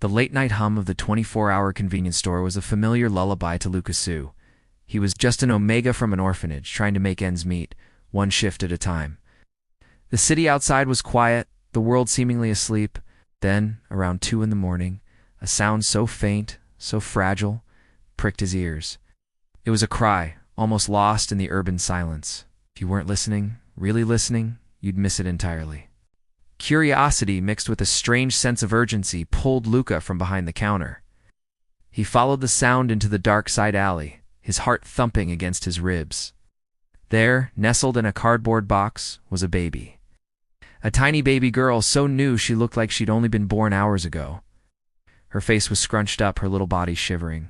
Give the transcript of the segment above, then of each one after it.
The late-night hum of the 24-hour convenience store was a familiar lullaby to Luca Su. He was just an omega from an orphanage, trying to make ends meet, one shift at a time. The city outside was quiet, the world seemingly asleep. Then, around 2 in the morning, a sound so faint, so fragile, pricked his ears. It was a cry, almost lost in the urban silence. If you weren't listening, really listening, you'd miss it entirely. Curiosity mixed with a strange sense of urgency pulled Luca from behind the counter. He followed the sound into the dark side alley, his heart thumping against his ribs. There, nestled in a cardboard box, was a baby. A tiny baby girl so new she looked like she'd only been born hours ago. Her face was scrunched up, her little body shivering.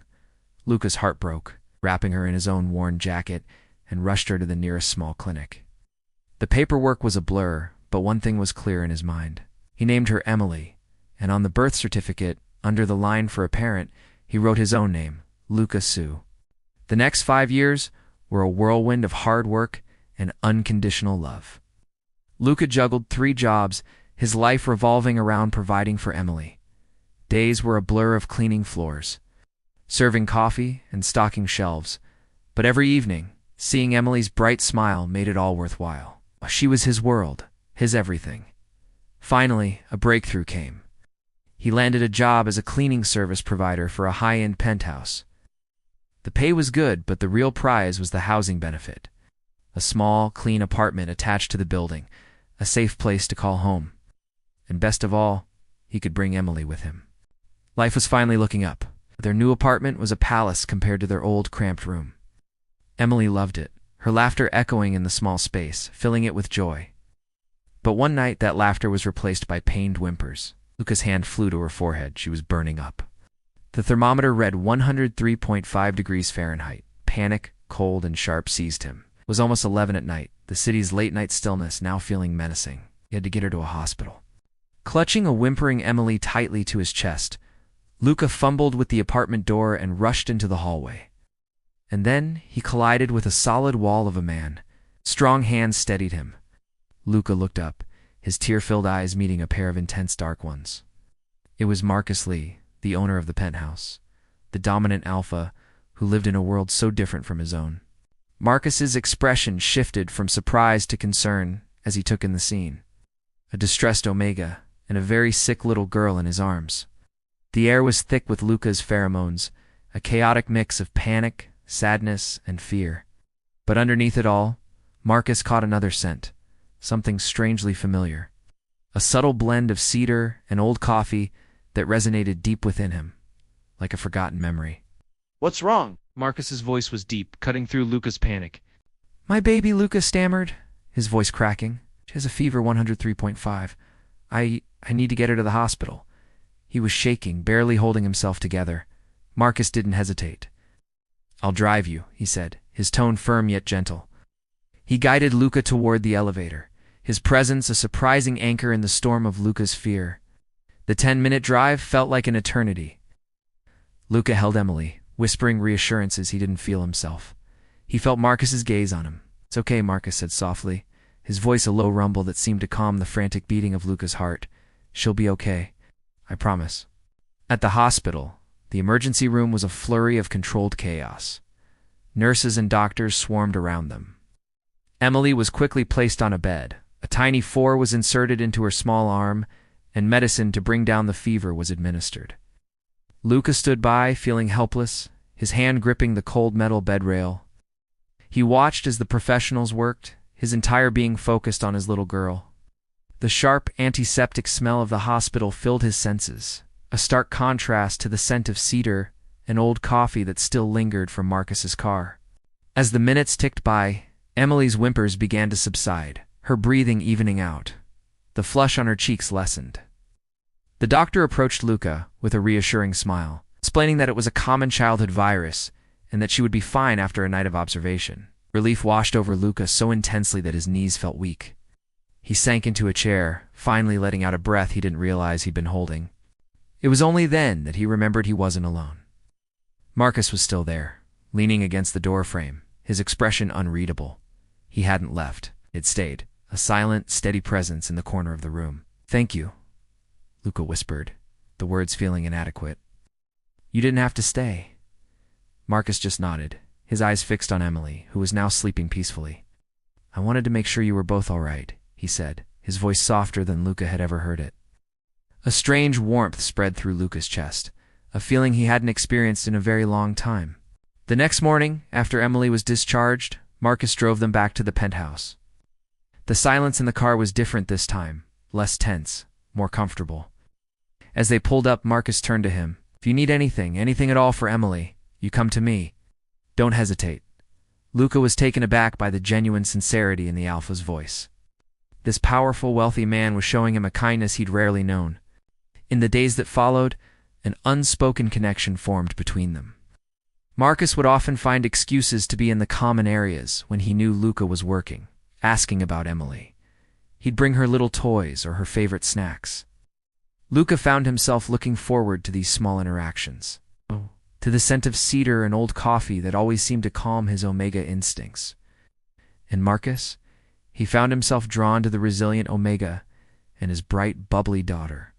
Luca's heart broke, wrapping her in his own worn jacket, and rushed her to the nearest small clinic. The paperwork was a blur, but one thing was clear in his mind. He named her Emily, and on the birth certificate, under the line for a parent, he wrote his own name, Luca Su. The next 5 years were a whirlwind of hard work and unconditional love. Luca juggled 3 jobs, his life revolving around providing for Emily. Days were a blur of cleaning floors, serving coffee and stocking shelves, but every evening, seeing Emily's bright smile made it all worthwhile. She was his world, his everything. Finally, a breakthrough came. He landed a job as a cleaning service provider for a high-end penthouse. The pay was good, but the real prize was the housing benefit. A small, clean apartment attached to the building, a safe place to call home. And best of all, he could bring Emily with him. Life was finally looking up. Their new apartment was a palace compared to their old, cramped room. Emily loved it, her laughter echoing in the small space, filling it with joy. But one night, that laughter was replaced by pained whimpers. Luca's hand flew to her forehead. She was burning up. The thermometer read 103.5 degrees Fahrenheit. Panic, cold, and sharp seized him. It was almost 11 at night, the city's late-night stillness now feeling menacing. He had to get her to a hospital. Clutching a whimpering Emily tightly to his chest, Luca fumbled with the apartment door and rushed into the hallway. And then he collided with a solid wall of a man. Strong hands steadied him. Luca looked up, his tear-filled eyes meeting a pair of intense dark ones. It was Marcus Lee, the owner of the penthouse, the dominant alpha who lived in a world so different from his own. Marcus's expression shifted from surprise to concern as he took in the scene. A distressed Omega and a very sick little girl in his arms. The air was thick with Luca's pheromones, a chaotic mix of panic, sadness, and fear. But underneath it all, Marcus caught another scent, something strangely familiar. A subtle blend of cedar and old coffee that resonated deep within him, like a forgotten memory. "What's wrong?" Marcus's voice was deep, cutting through Luca's panic. "My baby," Luca stammered, his voice cracking. "She has a fever 103.5. I need to get her to the hospital." He was shaking, barely holding himself together. Marcus didn't hesitate. "I'll drive you," he said, his tone firm yet gentle. He guided Luca toward the elevator, his presence a surprising anchor in the storm of Luca's fear. The 10-minute drive felt like an eternity. Luca held Emily, whispering reassurances he didn't feel himself. He felt Marcus's gaze on him. "It's okay," Marcus said softly, his voice a low rumble that seemed to calm the frantic beating of Luca's heart. "She'll be okay. I promise." At the hospital, the emergency room was a flurry of controlled chaos. Nurses and doctors swarmed around them. Emily was quickly placed on a bed. A tiny 4 was inserted into her small arm, and medicine to bring down the fever was administered. Luca stood by, feeling helpless, his hand gripping the cold metal bed rail. He watched as the professionals worked, his entire being focused on his little girl. The sharp, antiseptic smell of the hospital filled his senses, a stark contrast to the scent of cedar and old coffee that still lingered from Marcus's car. As the minutes ticked by, Emily's whimpers began to subside, her breathing evening out. The flush on her cheeks lessened. The doctor approached Luca with a reassuring smile, explaining that it was a common childhood virus and that she would be fine after a night of observation. Relief washed over Luca so intensely that his knees felt weak. He sank into a chair, finally letting out a breath he didn't realize he'd been holding. It was only then that he remembered he wasn't alone. Marcus was still there, leaning against the doorframe, his expression unreadable. He hadn't left. It stayed, a silent, steady presence in the corner of the room. "Thank you," Luca whispered, the words feeling inadequate. You didn't have to stay. Marcus just nodded, his eyes fixed on Emily, who was now sleeping peacefully. I wanted to make sure you were both all right, he said, his voice softer than Luca had ever heard it. A strange warmth spread through Luca's chest, a feeling he hadn't experienced in a very long time. The next morning, after Emily was discharged, Marcus drove them back to the penthouse. The silence in the car was different this time, less tense, more comfortable. As they pulled up, Marcus turned to him. If you need anything at all for Emily, you come to me. Don't hesitate. Luca was taken aback by the genuine sincerity in the alpha's voice. This powerful, wealthy man was showing him a kindness he'd rarely known. In the days that followed, an unspoken connection formed between them. Marcus would often find excuses to be in the common areas when he knew Luca was working, asking about Emily. He'd bring her little toys or her favorite snacks. Luca found himself looking forward to these small interactions, to the scent of cedar and old coffee that always seemed to calm his Omega instincts. And Marcus, he found himself drawn to the resilient Omega and his bright, bubbly daughter.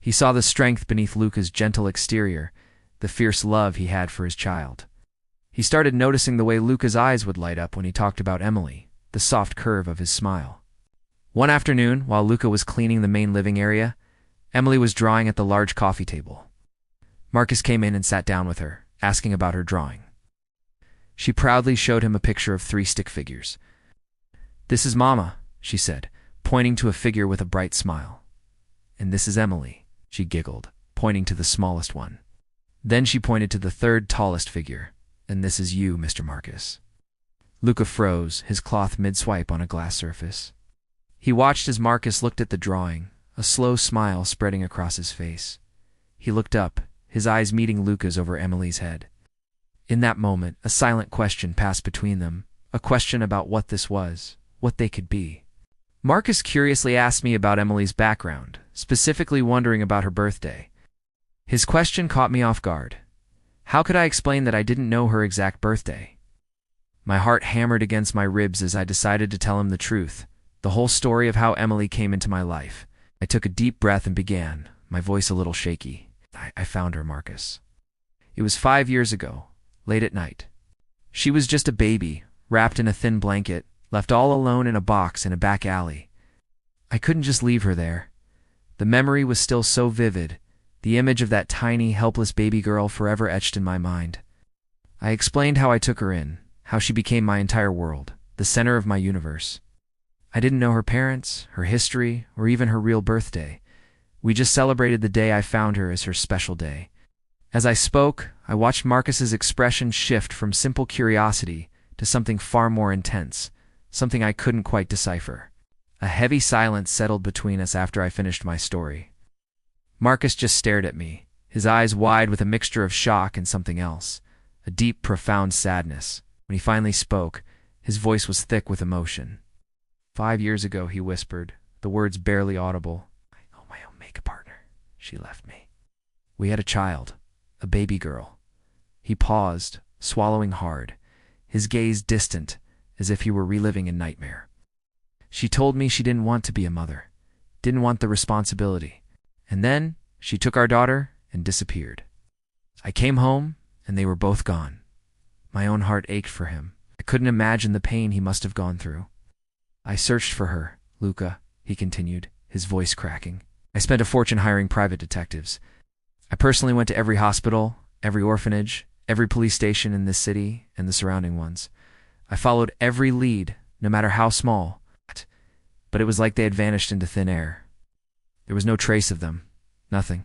He saw the strength beneath Luca's gentle exterior, the fierce love he had for his child. He started noticing the way Luca's eyes would light up when he talked about Emily, the soft curve of his smile. One afternoon, while Luca was cleaning the main living area, Emily was drawing at the large coffee table. Marcus came in and sat down with her, asking about her drawing. She proudly showed him a picture of 3 stick figures. This is Mama, she said, pointing to a figure with a bright smile. And this is Emily, she giggled, pointing to the smallest one. Then she pointed to the 3rd tallest figure. And this is you, Mr. Marcus. Luca froze, his cloth mid-swipe on a glass surface. He watched as Marcus looked at the drawing, a slow smile spreading across his face. He looked up, his eyes meeting Luca's over Emily's head. In that moment, a silent question passed between them, a question about what this was, what they could be. Marcus curiously asked me about Emily's background, specifically wondering about her birthday. His question caught me off guard. How could I explain that I didn't know her exact birthday? My heart hammered against my ribs as I decided to tell him the truth, the whole story of how Emily came into my life. I took a deep breath and began, my voice a little shaky. I found her, Marcus. It was 5 years ago, late at night. She was just a baby, wrapped in a thin blanket, left all alone in a box in a back alley. I couldn't just leave her there. The memory was still so vivid, the image of that tiny, helpless baby girl forever etched in my mind. I explained how I took her in, how she became my entire world, the center of my universe. I didn't know her parents, her history, or even her real birthday. We just celebrated the day I found her as her special day. As I spoke, I watched Marcus's expression shift from simple curiosity to something far more intense, something I couldn't quite decipher. A heavy silence settled between us after I finished my story. Marcus just stared at me, his eyes wide with a mixture of shock and something else, a deep, profound sadness. When he finally spoke, his voice was thick with emotion. 5 years ago, he whispered, the words barely audible. My Omega partner, she left me. We had a child, a baby girl. He paused, swallowing hard, his gaze distant, as if he were reliving a nightmare. She told me she didn't want to be a mother, didn't want the responsibility. And then she took our daughter and disappeared. I came home, and they were both gone. My own heart ached for him. I couldn't imagine the pain he must have gone through. I searched for her, Luca, he continued, his voice cracking. I spent a fortune hiring private detectives. I personally went to every hospital, every orphanage, every police station in this city and the surrounding ones. I followed every lead, no matter how small, but it was like they had vanished into thin air. There was no trace of them, nothing.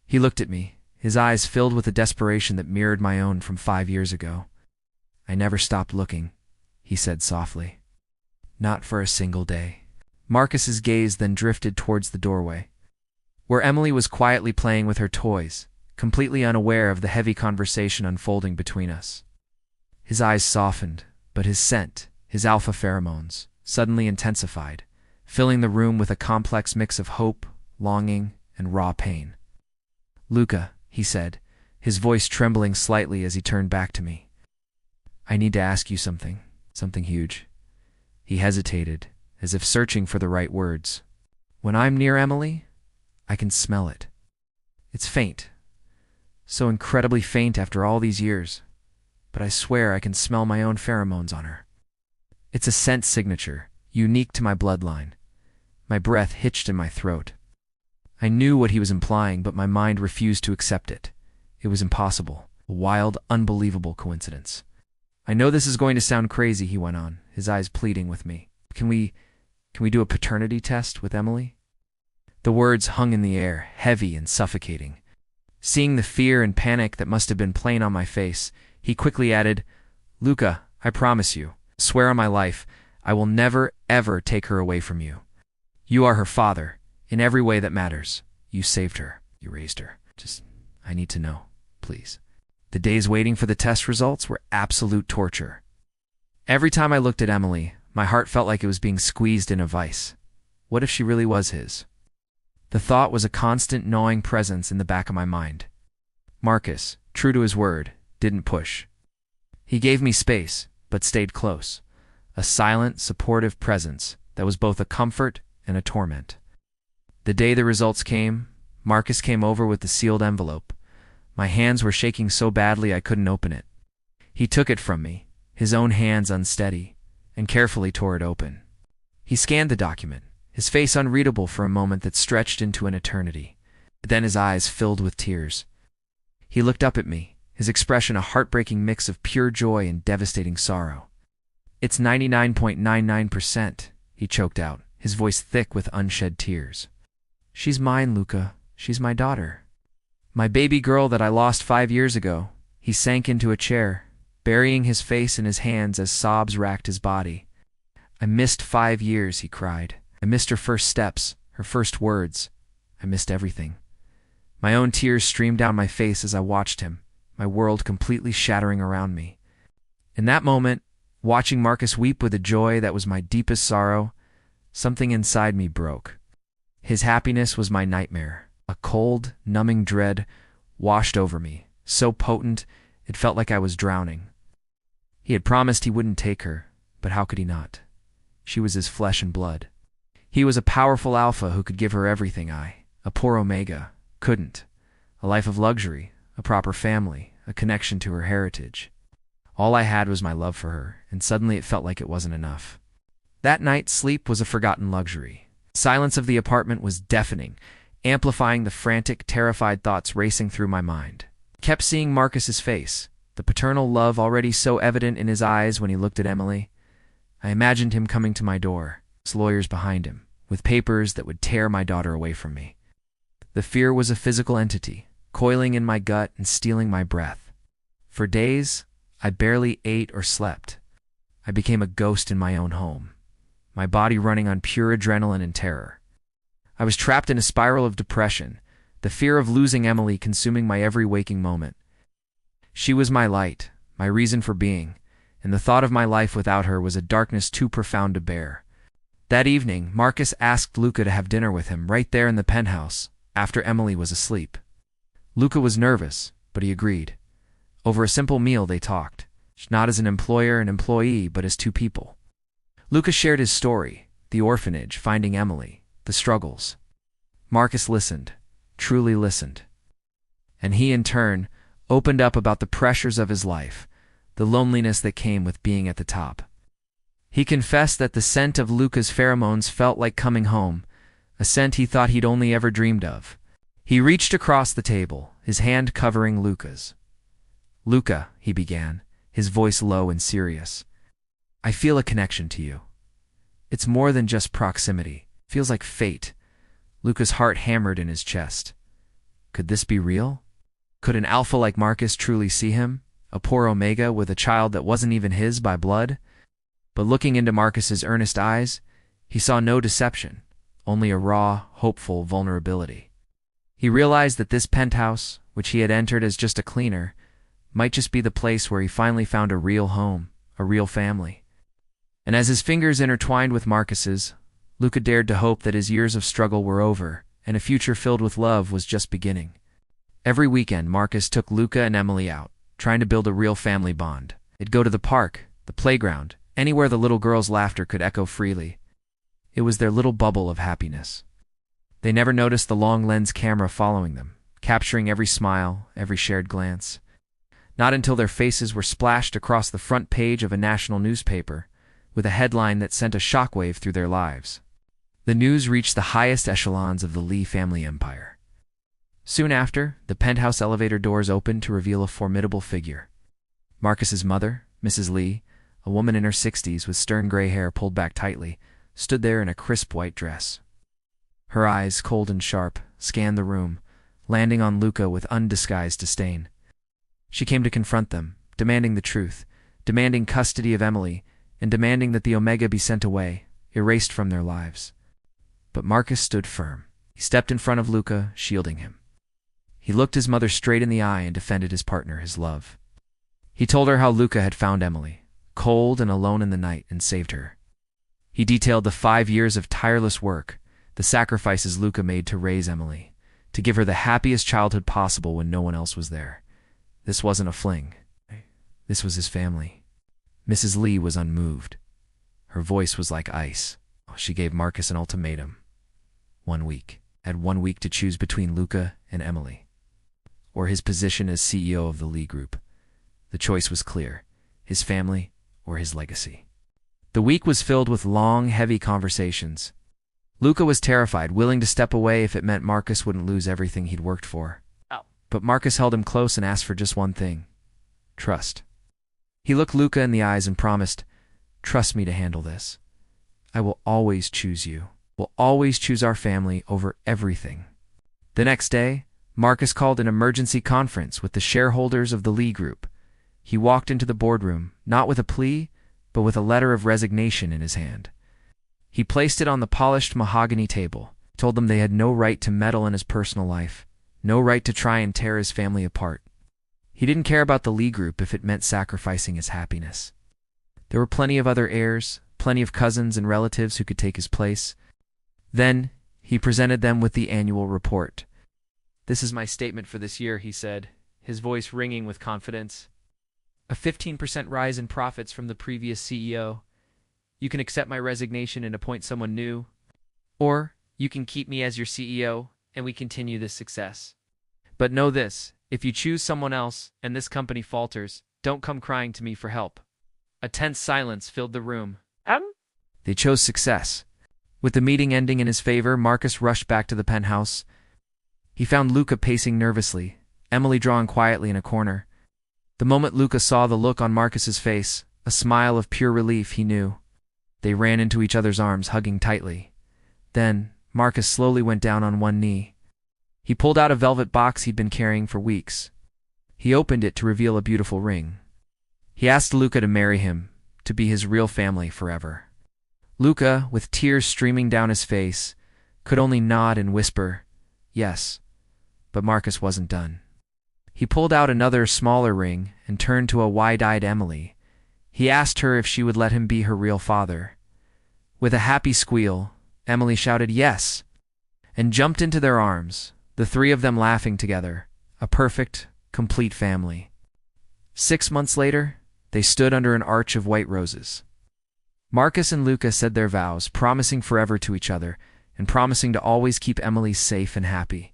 He looked at me, his eyes filled with a desperation that mirrored my own from 5 years ago. I never stopped looking, he said softly. Not for a single day. Marcus's gaze then drifted towards the doorway, where Emily was quietly playing with her toys, completely unaware of the heavy conversation unfolding between us. His eyes softened, but his scent, his alpha pheromones, suddenly intensified, filling the room with a complex mix of hope, longing, and raw pain. Luca, he said, his voice trembling slightly as he turned back to me. I need to ask you something huge. He hesitated, as if searching for the right words. When I'm near Emily, I can smell it. It's faint. So incredibly faint after all these years. But I swear I can smell my own pheromones on her. It's a scent signature, unique to my bloodline. My breath hitched in my throat. I knew what he was implying, but my mind refused to accept it. It was impossible. A wild, unbelievable coincidence. I know this is going to sound crazy, he went on, his eyes pleading with me. Can we do a paternity test with Emily? The words hung in the air, heavy and suffocating. Seeing the fear and panic that must have been plain on my face, he quickly added, Luca, I promise you, swear on my life, I will never, ever take her away from you. You are her father, in every way that matters. You saved her. You raised her. I need to know, please. The days waiting for the test results were absolute torture. Every time I looked at Emily, my heart felt like it was being squeezed in a vice. What if she really was his? The thought was a constant gnawing presence in the back of my mind. Marcus, true to his word, didn't push. He gave me space, but stayed close. A silent, supportive presence that was both a comfort and a torment. The day the results came, Marcus came over with the sealed envelope. My hands were shaking so badly I couldn't open it. He took it from me, his own hands unsteady, and carefully tore it open. He scanned the document, his face unreadable for a moment that stretched into an eternity. Then his eyes filled with tears. He looked up at me, his expression a heartbreaking mix of pure joy and devastating sorrow. It's 99.99%, he choked out, his voice thick with unshed tears. She's mine, Luca. She's my daughter. My baby girl that I lost 5 years ago. He sank into a chair, burying his face in his hands as sobs racked his body. I missed 5 years, he cried. I missed her first steps, her first words. I missed everything. My own tears streamed down my face as I watched him, my world completely shattering around me. In that moment, watching Marcus weep with a joy that was my deepest sorrow, something inside me broke. His happiness was my nightmare. A cold, numbing dread washed over me, so potent it felt like I was drowning. He had promised he wouldn't take her, but how could he not? She was his flesh and blood. He was a powerful alpha who could give her everything I, a poor omega, couldn't. A life of luxury, a proper family, a connection to her heritage. All I had was my love for her, and suddenly it felt like it wasn't enough. That night, sleep was a forgotten luxury. Silence of the apartment was deafening, amplifying the frantic, terrified thoughts racing through my mind. I kept seeing Marcus's face, the paternal love already so evident in his eyes when he looked at Emily. I imagined him coming to my door, his lawyers behind him, with papers that would tear my daughter away from me. The fear was a physical entity, coiling in my gut and stealing my breath. For days, I barely ate or slept. I became a ghost in my own home, my body running on pure adrenaline and terror. I was trapped in a spiral of depression, the fear of losing Emily consuming my every waking moment. She was my light, my reason for being, and the thought of my life without her was a darkness too profound to bear. That evening, Marcus asked Luca to have dinner with him right there in the penthouse, after Emily was asleep. Luca was nervous, but he agreed. Over a simple meal they talked, not as an employer and employee, but as two people. Luca shared his story, the orphanage, finding Emily, the struggles. Marcus listened, truly listened. And he, in turn, opened up about the pressures of his life, the loneliness that came with being at the top. He confessed that the scent of Luca's pheromones felt like coming home, a scent he thought he'd only ever dreamed of. He reached across the table, his hand covering Luca's. Luca, he began, his voice low and serious. I feel a connection to you. It's more than just proximity. It feels like fate. Luca's heart hammered in his chest. Could this be real? Could an alpha like Marcus truly see him? A poor omega with a child that wasn't even his by blood? But looking into Marcus's earnest eyes, he saw no deception, only a raw, hopeful vulnerability. He realized that this penthouse, which he had entered as just a cleaner, might just be the place where he finally found a real home, a real family. And as his fingers intertwined with Marcus's, Luca dared to hope that his years of struggle were over, and a future filled with love was just beginning. Every weekend, Marcus took Luca and Emily out, trying to build a real family bond. They'd go to the park, the playground, anywhere the little girls' laughter could echo freely. It was their little bubble of happiness. They never noticed the long lens camera following them, capturing every smile, every shared glance. Not until their faces were splashed across the front page of a national newspaper, with a headline that sent a shockwave through their lives. The news reached the highest echelons of the Lee family empire. Soon after, the penthouse elevator doors opened to reveal a formidable figure. Marcus's mother, Mrs. Lee, a woman in her 60s with stern gray hair pulled back tightly, stood there in a crisp white dress. Her eyes, cold and sharp, scanned the room, landing on Luca with undisguised disdain. She came to confront them, demanding the truth, demanding custody of Emily, and demanding that the Omega be sent away, erased from their lives. But Marcus stood firm. He stepped in front of Luca, shielding him. He looked his mother straight in the eye and defended his partner, his love. He told her how Luca had found Emily, cold and alone in the night, and saved her. He detailed the 5 years of tireless work, the sacrifices Luca made to raise Emily, to give her the happiest childhood possible when no one else was there. This wasn't a fling. This was his family. Mrs. Lee was unmoved. Her voice was like ice. She gave Marcus an ultimatum. 1 week. Had 1 week to choose between Luca and Emily, or his position as CEO of the Lee Group. The choice was clear: his family or his legacy. The week was filled with long, heavy conversations. Luca was terrified, willing to step away if it meant Marcus wouldn't lose everything he'd worked for. But Marcus held him close and asked for just one thing: trust. He looked Luca in the eyes and promised, "Trust me to handle this. I will always choose you. We'll always choose our family over everything." The next day, Marcus called an emergency conference with the shareholders of the Lee Group. He walked into the boardroom, not with a plea, but with a letter of resignation in his hand. He placed it on the polished mahogany table, told them they had no right to meddle in his personal life, no right to try and tear his family apart. He didn't care about the Lee Group if it meant sacrificing his happiness. There were plenty of other heirs, plenty of cousins and relatives who could take his place. Then, he presented them with the annual report. "This is my statement for this year," he said, his voice ringing with confidence. "A 15% rise in profits from the previous CEO. You can accept my resignation and appoint someone new, or you can keep me as your CEO and we continue this success. But know this: if you choose someone else and this company falters, don't come crying to me for help." A tense silence filled the room. They chose success. With the meeting ending in his favor, Marcus rushed back to the penthouse. He found Luca pacing nervously, Emily drawn quietly in a corner. The moment Luca saw the look on Marcus's face, a smile of pure relief, he knew. They ran into each other's arms, hugging tightly. Then, Marcus slowly went down on one knee. He pulled out a velvet box he'd been carrying for weeks. He opened it to reveal a beautiful ring. He asked Luca to marry him, to be his real family forever. Luca, with tears streaming down his face, could only nod and whisper, "Yes." But Marcus wasn't done. He pulled out another, smaller ring and turned to a wide-eyed Emily. He asked her if she would let him be her real father. With a happy squeal, Emily shouted yes, and jumped into their arms, the three of them laughing together, a perfect, complete family. 6 months later, they stood under an arch of white roses. Marcus and Luca said their vows, promising forever to each other, and promising to always keep Emily safe and happy.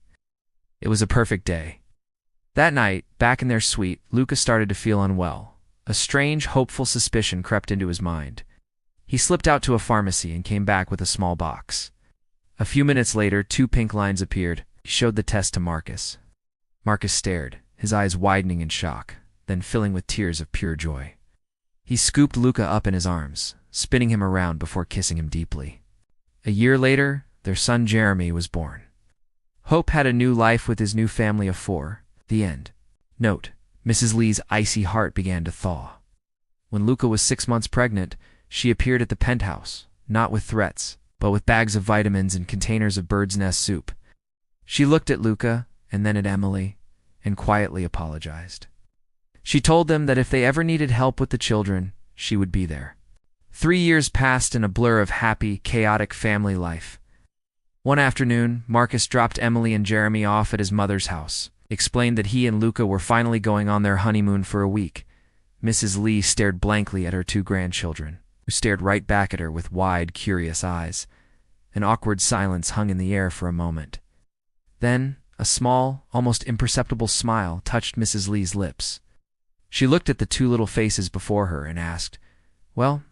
It was a perfect day. That night, back in their suite, Luca started to feel unwell. A strange, hopeful suspicion crept into his mind. He slipped out to a pharmacy and came back with a small box. A few minutes later, 2 pink lines appeared. He showed the test to Marcus. Marcus stared, his eyes widening in shock, then filling with tears of pure joy. He scooped Luca up in his arms, spinning him around before kissing him deeply. A year later, their son Jeremy was born. Hope had a new life with his new family of 4. The end. Note: Mrs. Lee's icy heart began to thaw. When Luca was 6 months pregnant, she appeared at the penthouse, not with threats, but with bags of vitamins and containers of bird's nest soup. She looked at Luca, and then at Emily, and quietly apologized. She told them that if they ever needed help with the children, she would be there. 3 years passed in a blur of happy, chaotic family life. One afternoon, Marcus dropped Emily and Jeremy off at his mother's house, explained that he and Luca were finally going on their honeymoon for a week. Mrs. Lee stared blankly at her 2 grandchildren, who stared right back at her with wide, curious eyes. An awkward silence hung in the air for a moment. Then, A small, almost imperceptible smile touched Mrs. Lee's lips. She looked at the two little faces before her and asked, "Well,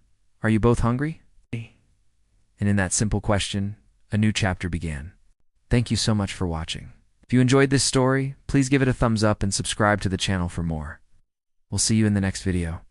are you both hungry?" And in that simple question, a new chapter began. Thank you so much for watching. If you enjoyed this story, please give it a thumbs up and subscribe to the channel for more. We'll see you in the next video.